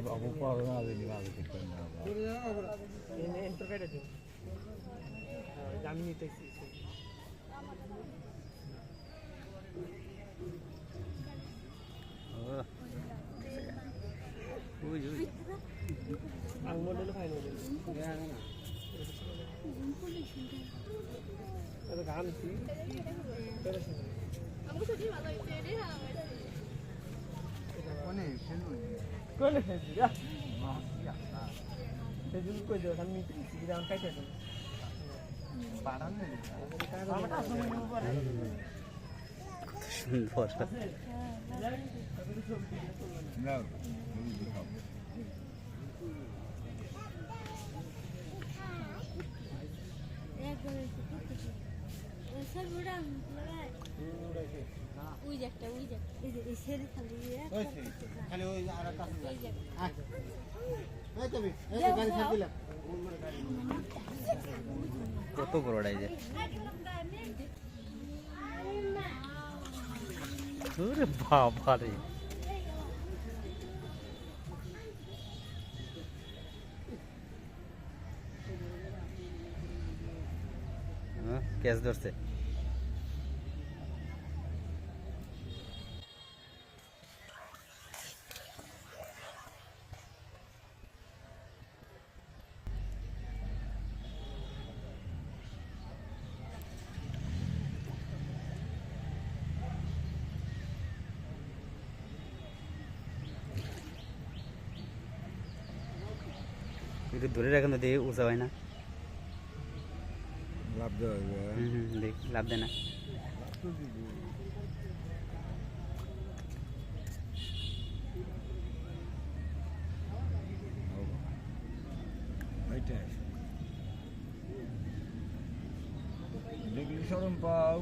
বাবু পাবে না যদি ভাবে ঠিক করে না এন্টার কাইটা দিন আমি নিতেছি ওই ওই ang model ফাইন model এটা গান কি আমাকে ছুটি ভালো হইছে রে হ্যাঁ কোনে ফেলবো কোন ফেজি যা ফেজি কই দাও আমি নিতেছি গান কাইটা দিন বাড়ান না আমারটা সময় নিব পারে সুন্দর না দেখাও স্যার ওটা ওই যে একটা এই যে এই সেরি খালি খালি ওই আর কাছে এই যে এই তবে এই গাড়ি ছাড় দিলাম কত বড়টাই যে ওরে বাবা রে ক্যাচ ধরছে একটু ধরে রাখেন তো দেখি উঁচা হয় না লাভ দেওয়া দেখ লাভ দেয় না দেখলি সরম পাও